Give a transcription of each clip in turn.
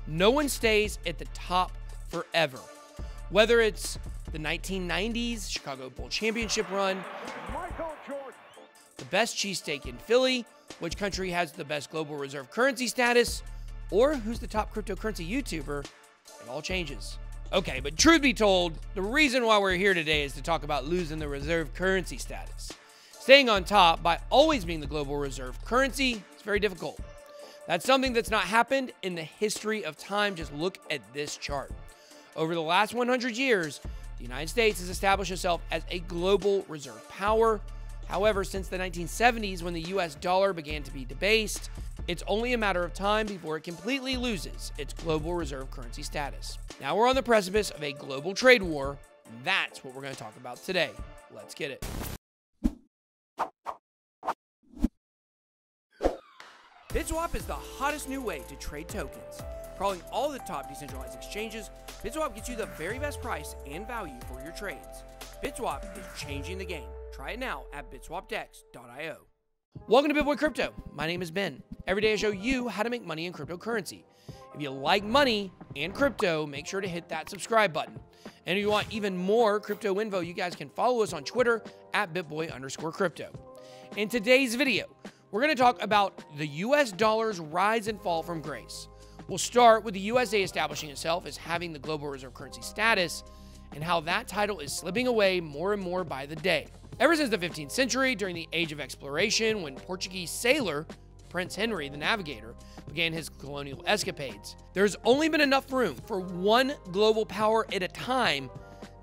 No one stays at the top forever. Whether it's the 1990s Chicago Bull Championship run, the best cheesesteak in Philly, which country has the best global reserve currency status, or who's the top cryptocurrency YouTuber, it all changes. Okay, but truth be told, the reason why we're here today is to talk about losing the reserve currency status. Staying on top by always being the global reserve currency is very difficult. That's something that's not happened in the history of time. Just look at this chart. Over the last 100 years, the United States has established itself as a global reserve power. However, since the 1970s, when the US dollar began to be debased, it's only a matter of time before it completely loses its global reserve currency status. Now we're on the precipice of a global trade war, and that's what we're going to talk about today. Let's get it. BitSwap is the hottest new way to trade tokens. Crawling all the top decentralized exchanges, BitSwap gets you the very best price and value for your trades. BitSwap is changing the game. Try it now at bitswapdex.io. Welcome to BitBoy Crypto. My name is Ben. Every day I show you how to make money in cryptocurrency. If you like money and crypto, make sure to hit that subscribe button. And if you want even more crypto info, you guys can follow us on Twitter at bitboy_crypto. In today's video, we're going to talk about the US dollar's rise and fall from grace. We'll start with the USA establishing itself as having the global reserve currency status and how that title is slipping away more and more by the day. Ever since the 15th century, during the Age of Exploration, when Portuguese sailor Prince Henry the Navigator began his colonial escapades, there's only been enough room for one global power at a time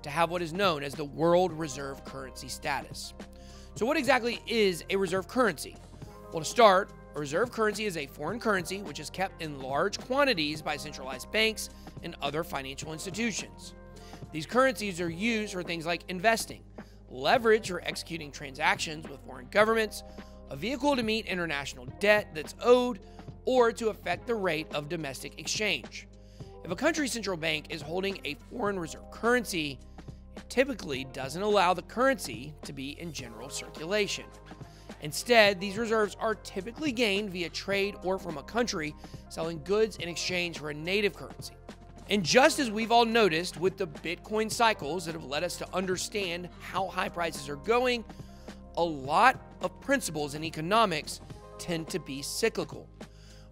to have what is known as the world reserve currency status. So what exactly is a reserve currency? Well, to start, a reserve currency is a foreign currency which is kept in large quantities by centralized banks and other financial institutions. These currencies are used for things like investing, leverage for executing transactions with foreign governments, a vehicle to meet international debt that's owed, or to affect the rate of domestic exchange. If a country's central bank is holding a foreign reserve currency, it typically doesn't allow the currency to be in general circulation. Instead, these reserves are typically gained via trade or from a country selling goods in exchange for a native currency. And just as we've all noticed with the Bitcoin cycles that have led us to understand how high prices are going, a lot of principles in economics tend to be cyclical.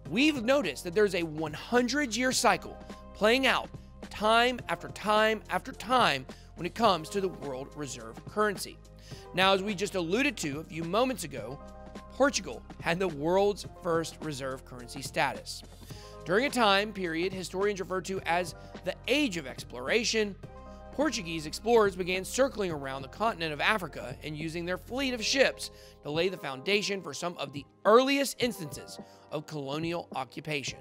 We've noticed that there's a 100-year cycle playing out time after time after time when it comes to the world reserve currency. Now, as we just alluded to a few moments ago, Portugal had the world's first reserve currency status. During a time period historians refer to as the Age of Exploration, Portuguese explorers began circling around the continent of Africa and using their fleet of ships to lay the foundation for some of the earliest instances of colonial occupation.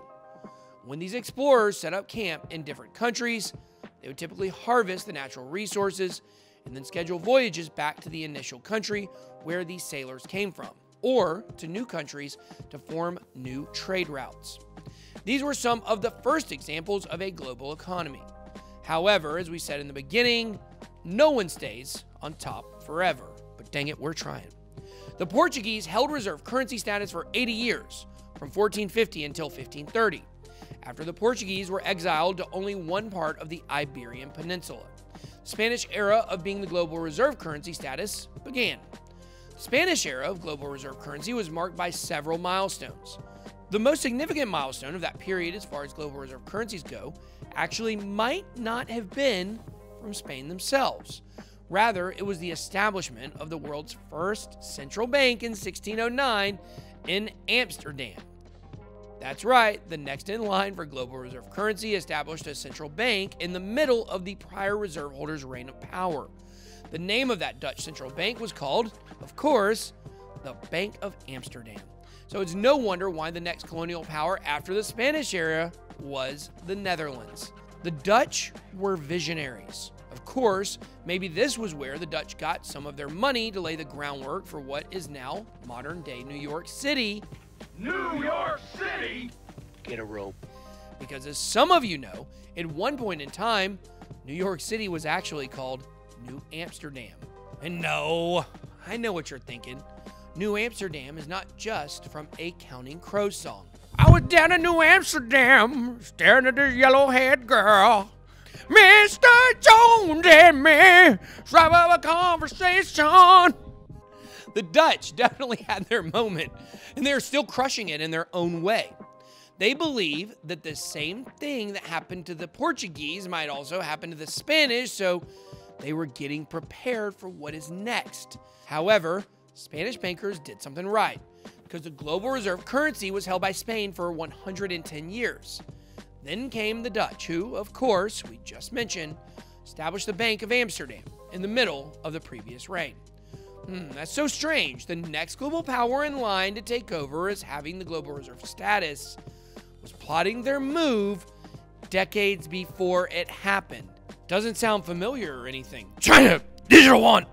When these explorers set up camp in different countries, they would typically harvest the natural resources and then schedule voyages back to the initial country where these sailors came from, or to new countries to form new trade routes. These were some of the first examples of a global economy. However, as we said in the beginning, no one stays on top forever, but dang it, we're trying. The Portuguese held reserve currency status for 80 years, from 1450 until 1530, after the Portuguese were exiled to only one part of the Iberian Peninsula. The Spanish era of being the global reserve currency status began. The Spanish era of global reserve currency was marked by several milestones. The most significant milestone of that period as far as global reserve currencies go actually might not have been from Spain themselves. Rather, it was the establishment of the world's first central bank in 1609 in Amsterdam. That's right, the next in line for global reserve currency established a central bank in the middle of the prior reserve holder's reign of power. The name of that Dutch central bank was called, of course, the Bank of Amsterdam. So it's no wonder why the next colonial power after the Spanish era was the Netherlands. The Dutch were visionaries. Of course, maybe this was where the Dutch got some of their money to lay the groundwork for what is now modern-day New York City. New York City! Get a rope. Because as some of you know, at one point in time, New York City was actually called New Amsterdam. And no, I know what you're thinking. New Amsterdam is not just from a Counting Crows song. I was down in New Amsterdam, staring at this yellow-haired girl. Mr. Jones and me, strike up a conversation. The Dutch definitely had their moment, and they're still crushing it in their own way. They believe that the same thing that happened to the Portuguese might also happen to the Spanish, so they were getting prepared for what is next. However, Spanish bankers did something right, because the global reserve currency was held by Spain for 110 years. Then came the Dutch, who, of course, we just mentioned, established the Bank of Amsterdam in the middle of the previous reign. That's so strange. The next global power in line to take over as having the global reserve status was plotting their move decades before it happened. Doesn't sound familiar or anything. China, digital one.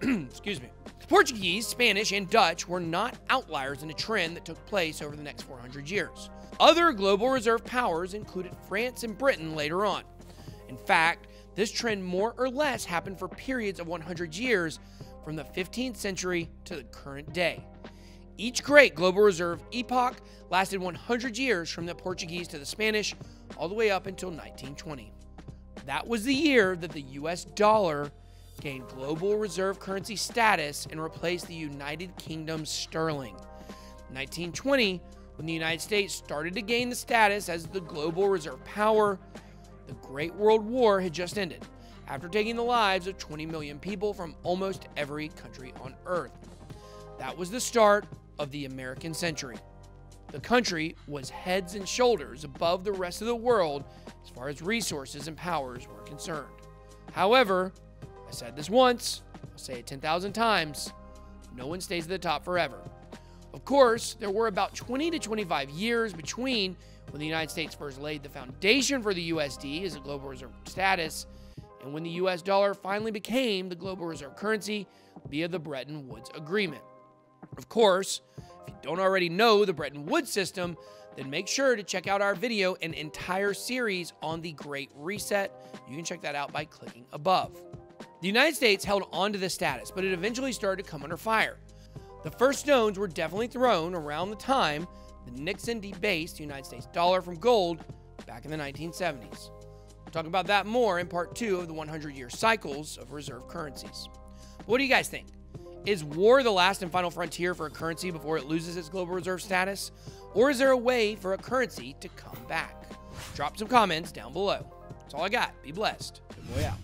Excuse me. Portuguese, Spanish, and Dutch were not outliers in a trend that took place over the next 400 years. Other global reserve powers included France and Britain later on. In fact, this trend more or less happened for periods of 100 years from the 15th century to the current day. Each great global reserve epoch lasted 100 years from the Portuguese to the Spanish, all the way up until 1920. That was the year that the US dollar gained global reserve currency status and replaced the United Kingdom's sterling. 1920, when the United States started to gain the status as the global reserve power, the Great World War had just ended, after taking the lives of 20 million people from almost every country on Earth. That was the start of the American century. The country was heads and shoulders above the rest of the world as far as resources and powers were concerned. However, I said this once, I'll say it 10,000 times, no one stays at the top forever. Of course, there were about 20 to 25 years between when the United States first laid the foundation for the USD as a global reserve status and when the US dollar finally became the global reserve currency via the Bretton Woods Agreement. Of course, if you don't already know the Bretton Woods system, then make sure to check out our video and entire series on the Great Reset. You can check that out by clicking above. The United States held on to this status, but it eventually started to come under fire. The first stones were definitely thrown around the time that Nixon debased the United States dollar from gold back in the 1970s. We'll talk about that more in part 2 of the 100-year cycles of reserve currencies. What do you guys think? Is war the last and final frontier for a currency before it loses its global reserve status? Or is there a way for a currency to come back? Drop some comments down below. That's all I got. Be blessed. Good boy out.